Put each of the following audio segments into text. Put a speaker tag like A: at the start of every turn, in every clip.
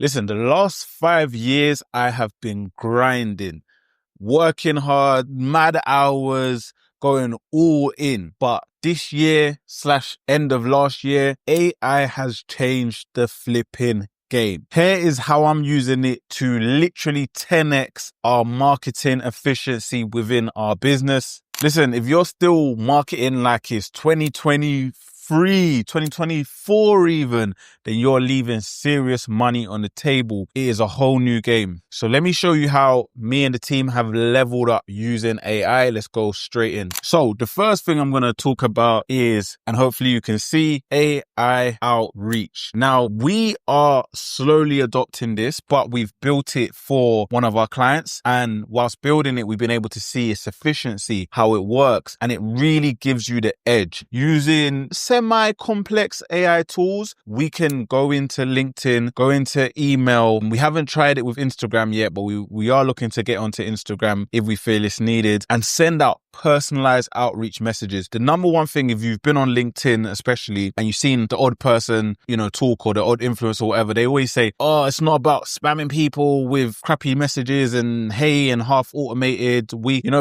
A: Listen, the last 5 years, I have been grinding, working hard, mad hours, going all in. But this year / end of last year, AI has changed the flipping game. Here is how I'm using it to literally 10x our marketing efficiency within our business. Listen, if you're still marketing like it's 2023, 2024 even, then you're leaving serious money on the table. It is a whole new game. So let me show you how me and the team have leveled up using AI. Let's go straight in. So the first thing I'm going to talk about is, and hopefully you can see, AI outreach. Now we are slowly adopting this, but we've built it for one of our clients. And whilst building it, we've been able to see its efficiency, how it works, and it really gives you the edge. Using semi-complex AI tools, we can go into LinkedIn, go into email. We haven't tried it with Instagram yet, but we are looking to get onto Instagram if we feel it's needed, and send out personalized outreach messages. The number one thing, if you've been on LinkedIn especially, and you've seen the odd person, talk, or the odd influencer or whatever, they always say, oh, it's not about spamming people with crappy messages and hey and half automated.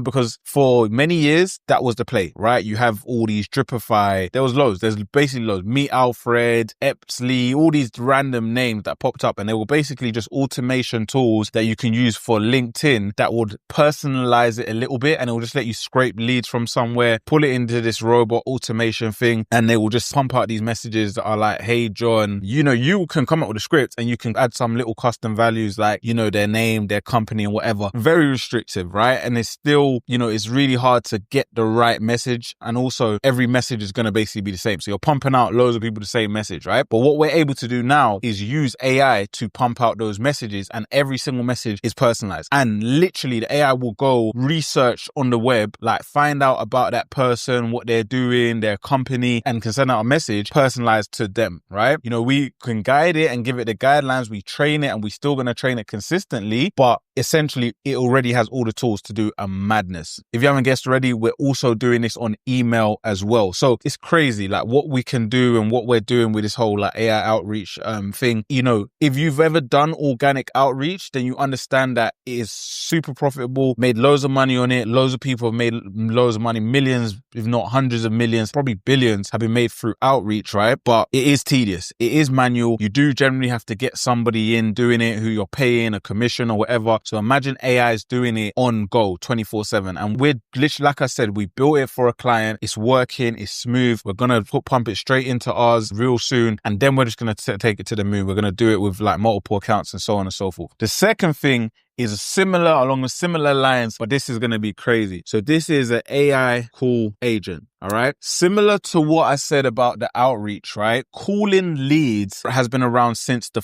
A: Because for many years, that was the play, right? You have all these Dripify. There was loads. There's basically loads. Meet Alfred, Epsley, all these random names that popped up, and they were basically just automation tools that you can use for LinkedIn that would personalize it a little bit, and it will just let you scrape leads from somewhere, pull it into this robot automation thing, and they will just pump out these messages that are like, hey, John, you can come up with a script and you can add some little custom values like, their name, their company and whatever. Very restrictive, right? And it's still, it's really hard to get the right message. And also every message is going to basically be the same. So you're pumping out loads of people the same message, right? But what we're able to do now is use AI to pump out those messages, and every single message is personalized. And literally the AI will go research on the web, like find out about that person, what they're doing, their company, and can send out a message personalized to them, right? We can guide it and give it the guidelines. We train it, and we're still going to train it consistently, but essentially it already has all the tools to do a madness. If you haven't guessed already, we're also doing this on email as well. So it's crazy, like what we can do and what we're doing with this whole like AI outreach thing. If you've ever done organic outreach, then you understand that it is super profitable, made loads of money on it. Loads of people have made loads of money, millions, if not hundreds of millions, probably billions have been made through outreach, right? But it is tedious. It is manual. You do generally have to get somebody in doing it who you're paying a commission or whatever. So imagine AI is doing it on go 24/7. And we're literally, like I said, we built it for a client. It's working. It's smooth. We're going to pump it straight into ours real soon. And then we're just going to take it to the moon. We're going to do it with like multiple accounts and so on and so forth. The second thing is along with similar lines, but this is going to be crazy. So this is an AI call agent. All right. Similar to what I said about the outreach, right? Calling leads has been around since the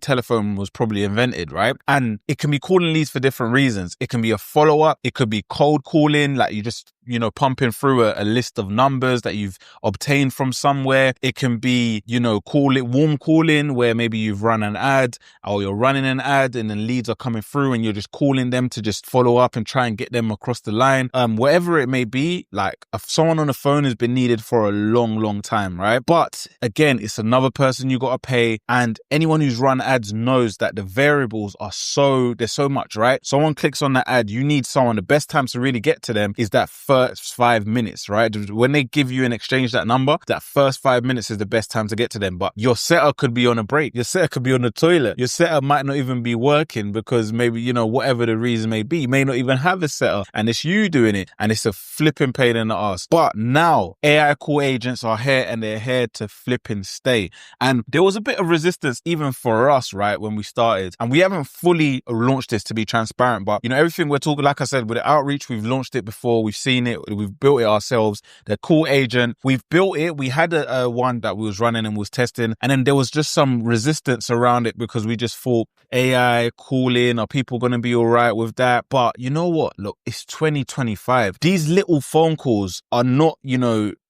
A: telephone was probably invented, right? And it can be calling leads for different reasons. It can be a follow-up. It could be cold calling, like you just, pumping through a list of numbers that you've obtained from somewhere. It can be, warm calling, where maybe you've run an ad or you're running an ad and then leads are coming through and you're just calling them to just follow up and try and get them across the line. Whatever it may be, like someone on the phone has been needed for a long time, right? But again, it's another person you got to pay, and anyone who's run ads knows that the variables are there's so much, right? Someone clicks on that ad, you need someone. The best time to really get to them is that first 5 minutes, right? When they give you and exchange that number, that first 5 minutes is the best time to get to them. But your setter could be on a break. Your setter could be on the toilet. Your setter might not even be working because maybe, whatever the reason may be, you may not even have a setter, and it's you doing it, and it's a flipping pain in the ass. But now AI call agents are here, and they're here to flipping stay. And there was a bit of resistance even for us, right, when we started. And we haven't fully launched this, to be transparent, but everything we're talking, like I said, with the outreach, we've launched it before, we've seen it, we've built it ourselves. The call agent, we've built it. We had a one that we was running and was testing, and then there was just some resistance around it because we just thought AI calling, are people going to be all right with that? But you know what? Look, it's 2025. These little phone calls are not,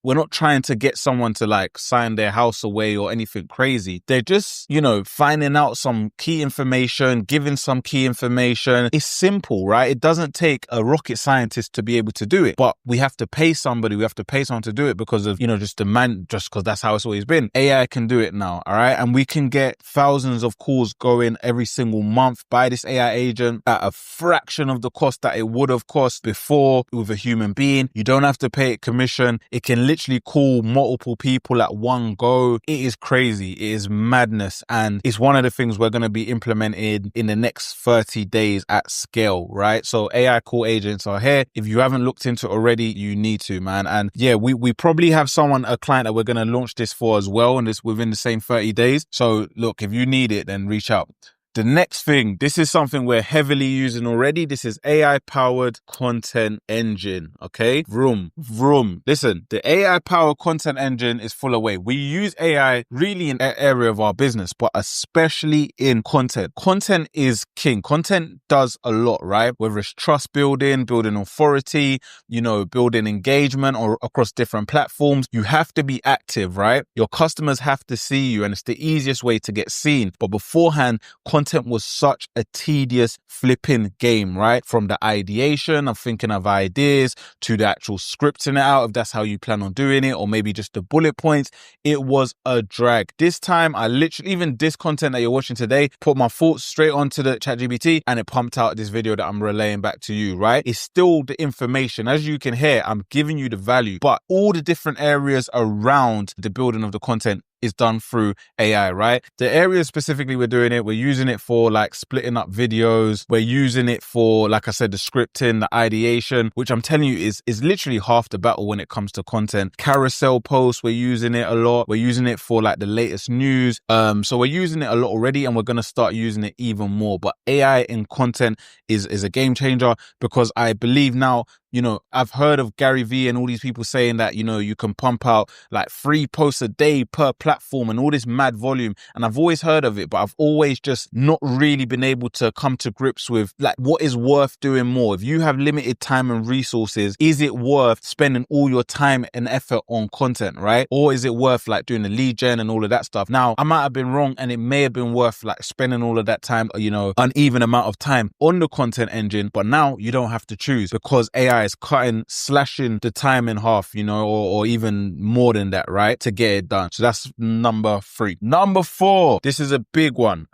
A: we're not trying to get someone to like sign their house away or anything crazy. They're just, you know, finding out some key information, giving some key information. It's simple, right? It doesn't take a rocket scientist to be able to do it, but we have to pay somebody. We have to pay someone to do it because of, you know, just because that's how it's always been. AI can do it now, all right? And we can get thousands of calls going every single month by this AI agent at a fraction of the cost that it would have cost before with a human being. You don't have to pay it commission. It can literally call multiple people at one go. It is crazy. It is madness. And it's one of the things we're going to be implemented in the next 30 days at scale, right? So AI call agents are here. If you haven't looked into it already, you need to, man. And yeah, we probably have a client that we're going to launch this for as well, and this within the same 30 days. So look, if you need it, then reach out. The next thing, this is something we're heavily using already. This is AI-powered content engine, okay? Vroom. Listen, the AI-powered content engine is full away. We use AI really in every area of our business, but especially in content. Content is king. Content does a lot, right? Whether it's trust building authority, you know, building engagement or across different platforms, you have to be active, right? Your customers have to see you, and it's the easiest way to get seen. But beforehand, content was such a tedious flipping game, right? From the ideation of thinking of ideas to the actual scripting it out, if that's how you plan on doing it, or maybe just the bullet points. It was a drag. This time, I literally, even this content that you're watching today, put my thoughts straight onto the ChatGPT and it pumped out this video that I'm relaying back to you, right? It's still the information. As you can hear, I'm giving you the value, but all the different areas around the building of the content is done through AI, right? The areas specifically we're doing it, we're using it for like splitting up videos. We're using it for, like I said, the scripting, the ideation, which I'm telling you is literally half the battle when it comes to content. Carousel posts, we're using it a lot. We're using it for like the latest news. So we're using it a lot already, and we're going to start using it even more. But AI in content is a game changer, because I believe now, you know, I've heard of Gary Vee and all these people saying that, you know, you can pump out like 3 posts a day per platform and all this mad volume. And I've always heard of it, but I've always just not really been able to come to grips with like what is worth doing more. If you have limited time and resources, is it worth spending all your time and effort on content, right? Or is it worth like doing the lead gen and all of that stuff? Now, I might have been wrong, and it may have been worth like spending all of that time, you know, uneven amount of time on the content engine. But now you don't have to choose, because AI is slashing the time in half, you know, or even more than that, right? To get it done. So that's number 3. Number 4, this is a big one.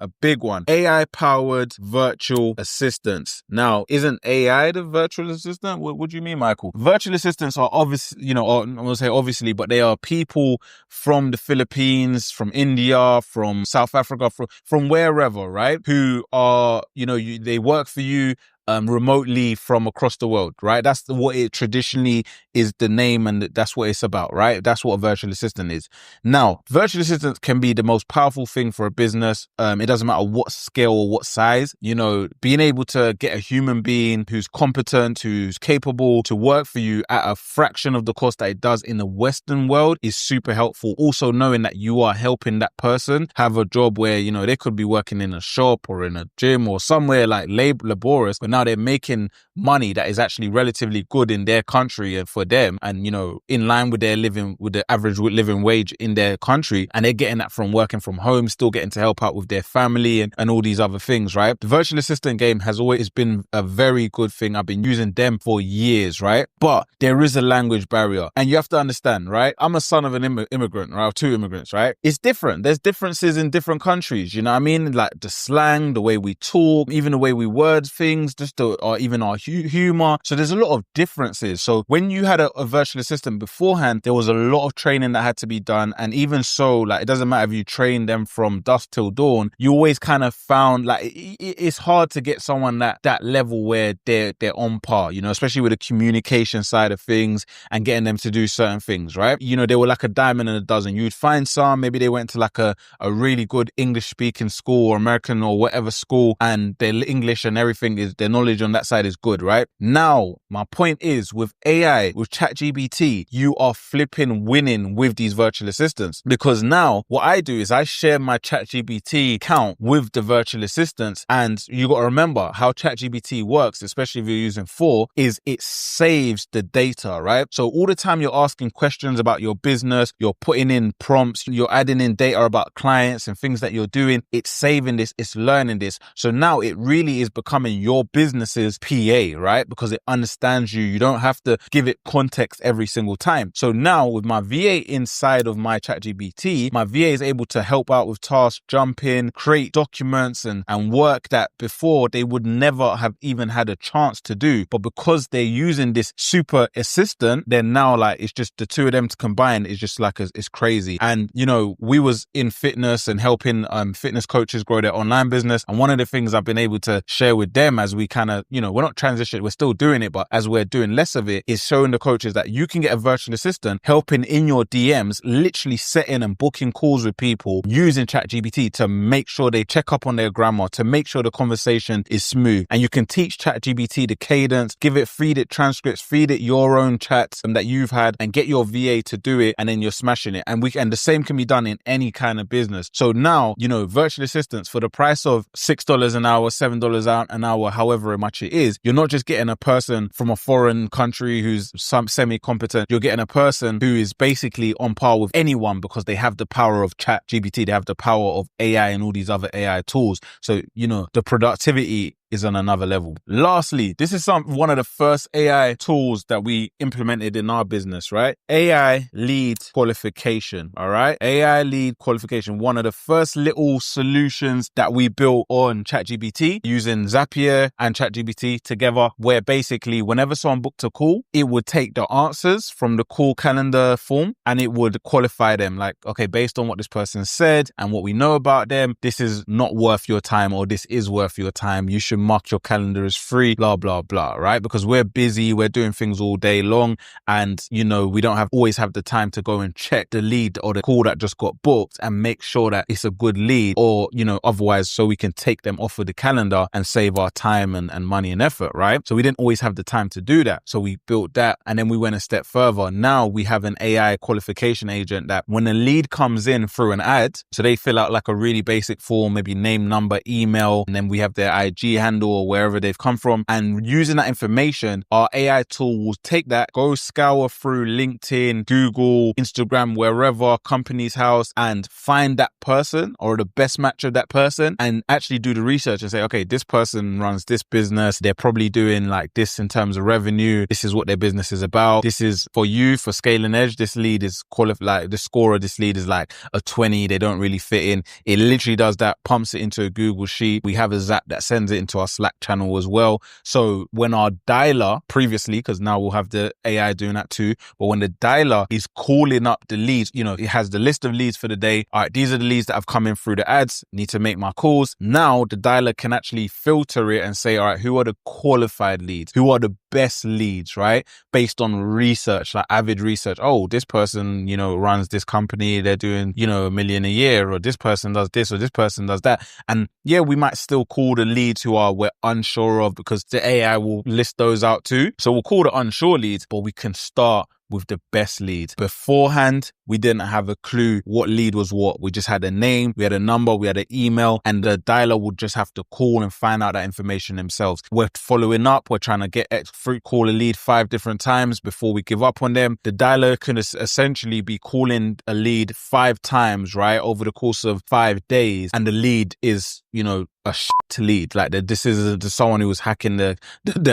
A: AI-powered virtual assistants. Now, isn't AI the virtual assistant? What do you mean, Michael? Virtual assistants are obviously, you know, I'm going to say obviously, but they are people from the Philippines, from India, from South Africa, from wherever, right? Who are, you know, they work for you remotely from across the world, right? That's what it traditionally is, the name, and that's what it's about, right? That's what a virtual assistant is. Now, virtual assistants can be the most powerful thing for a business. It doesn't matter what scale or what size, you know, being able to get a human being who's competent, who's capable to work for you at a fraction of the cost that it does in the Western world is super helpful. Also knowing that you are helping that person have a job where, you know, they could be working in a shop or in a gym or somewhere like laborious, but now they're making money that is actually relatively good in their country and for them, and, you know, in line with their living, with the average living wage in their country, and they're getting that from working from home, still getting to help out with their family and all these other things, right? The virtual assistant game has always been a very good thing. I've been using them for years, right? But there is a language barrier, and you have to understand, right? I'm a son of an immigrant, right? 2 immigrants, right? It's different. There's differences in different countries, you know what I mean? Like the slang, the way we talk, even the way we word things, or even our humor. So there's a lot of differences. So when you had a virtual assistant beforehand, there was a lot of training that had to be done. And even so, like, it doesn't matter if you train them from dusk till dawn, you always kind of found like it's hard to get someone that level where they're on par, you know, especially with the communication side of things and getting them to do certain things, right? You know, they were like a diamond in a dozen. You'd find some, maybe they went to like a really good English speaking school or American or whatever school, and their English and everything is, they're knowledge on that side is good, right? Now, my point is with AI, with ChatGPT, you are flipping winning with these virtual assistants, because now what I do is I share my ChatGPT account with the virtual assistants. And you got to remember how ChatGPT works, especially if you're using 4, is it saves the data, right? So all the time you're asking questions about your business, you're putting in prompts, you're adding in data about clients and things that you're doing, it's saving this, it's learning this. So now it really is becoming your business's PA, right? Because it understands you. You don't have to give it context every single time. So now with my VA inside of my ChatGPT, my VA is able to help out with tasks, jump in, create documents and work that before they would never have even had a chance to do. But because they're using this super assistant, then now like it's just the two of them to combine is just like it's crazy. And you know, we was in fitness and helping fitness coaches grow their online business. And one of the things I've been able to share with them as we kind of, you know, we're not transitioning, we're still doing it, but as we're doing less of it, is showing the coaches that you can get a virtual assistant helping in your DMs, literally setting and booking calls with people using ChatGPT to make sure they check up on their grammar, to make sure the conversation is smooth. And you can teach ChatGPT the cadence, feed it transcripts, feed it your own chats that you've had, and get your VA to do it, and then you're smashing it. And the same can be done in any kind of business. So now, you know, virtual assistants for the price of $6 an hour, $7 an hour, however much it is, you're not just getting a person from a foreign country who's semi-competent. You're getting a person who is basically on par with anyone because they have the power of ChatGPT, they have the power of AI and all these other AI tools. So, you know, the productivity is on another level. Lastly, this is one of the first AI tools that we implemented in our business, right? AI lead qualification, all right? AI lead qualification, one of the first little solutions that we built on ChatGPT using Zapier and ChatGPT together, where basically whenever someone booked a call, it would take the answers from the call calendar form and it would qualify them like, okay, based on what this person said and what we know about them, this is not worth your time or this is worth your time. You should mark your calendar as free, blah, blah, blah, right? Because we're busy, we're doing things all day long. And, you know, we don't always have the time to go and check the lead or the call that just got booked and make sure that it's a good lead, or, you know, otherwise, so we can take them off of the calendar and save our time and money and effort, right? So we didn't always have the time to do that. So we built that. And then we went a step further. Now we have an AI qualification agent that when a lead comes in through an ad, so they fill out like a really basic form, maybe name, number, email, and then we have their IG handle or wherever they've come from. And using that information, our AI tool will take that, go scour through LinkedIn, Google, Instagram, wherever, company's house, and find that person or the best match of that person and actually do the research and say, okay, this person runs this business. They're probably doing like this in terms of revenue. This is what their business is about. This is for you, for Scaling Edge. This lead is qualified, like the score of this lead is like a 20. They don't really fit in. It literally does that, pumps it into a Google sheet. We have a Zap that sends it into our Slack channel as well. So when our dialer previously, because now we'll have the AI doing that too, but when the dialer is calling up the leads, you know, it has the list of leads for the day. All right, these are the leads that have come in through the ads, need to make my calls. Now the dialer can actually filter it and say, all right, who are the qualified leads? Who are the best leads, right? Based on research, like avid research. Oh, this person, you know, runs this company. They're doing, you know, $1 million a year, or this person does this, or this person does that. And yeah, we might still call the leads who we're unsure of, because the AI will list those out too. So we'll call the unsure leads, but we can start with the best leads. Beforehand, we didn't have a clue what lead was what. We just had a name, we had a number, we had an email, and the dialer would just have to call and find out that information themselves. We're following up. We're trying to call a lead 5 different times before we give up on them. The dialer can essentially be calling a lead 5 times, right, over the course of 5 days. And the lead is, you know, a shit lead. Like this is someone who was hacking the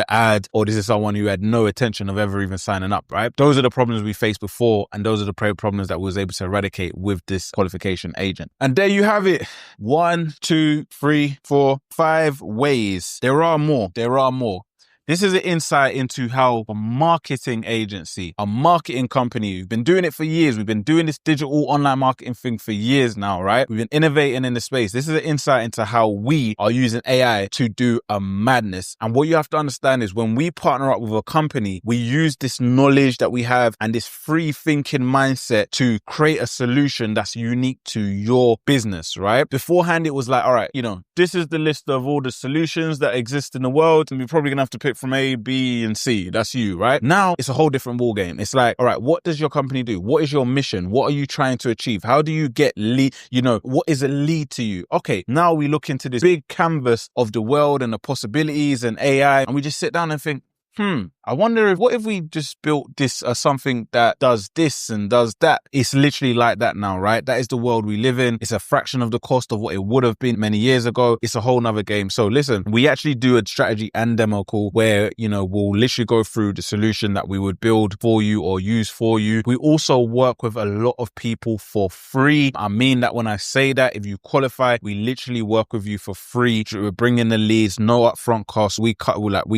A: ad, or this is someone who had no intention of ever even signing up, right? Those are the problems we faced before, and those are the problems that we was able to eradicate with this qualification agent. And there you have it. 1, 2, 3, 4, 5 ways. There are more. This is an insight into how a marketing agency, a marketing company, we've been doing it for years. We've been doing this digital online marketing thing for years now, right? We've been innovating in the space. This is an insight into how we are using AI to do a madness. And what you have to understand is when we partner up with a company, we use this knowledge that we have and this free thinking mindset to create a solution that's unique to your business, right? Beforehand, it was like, all right, this is the list of all the solutions that exist in the world, and we're probably gonna have to pick from A, B, and C. That's you, right? Now it's a whole different ball game. It's like, all right, what does your company do? What is your mission? What are you trying to achieve? How do you get lead? What is a lead to you? Okay, now we look into this big canvas of the world and the possibilities and AI, and we just sit down and think, I wonder what if we just built this something that does this and does that? It's literally like that now, right? That is the world we live in. It's a fraction of the cost of what it would have been many years ago. It's a whole nother game. So listen, we actually do a strategy and demo call where, we'll literally go through the solution that we would build for you or use for you. We also work with a lot of people for free. I mean that when I say that, if you qualify, we literally work with you for free. We're bringing the leads, no upfront costs. We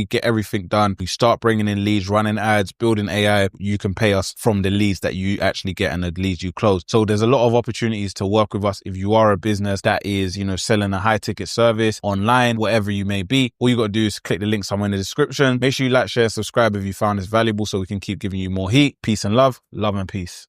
A: get everything done. We start bringing in leads, running ads, building AI. You can pay us from the leads that you actually get and the leads you close. So there's a lot of opportunities to work with us if you are a business that is, selling a high ticket service online, whatever you may be. All you got to do is click the link somewhere in the description. Make sure you like, share, subscribe if you found this valuable so we can keep giving you more heat. Peace and love and peace.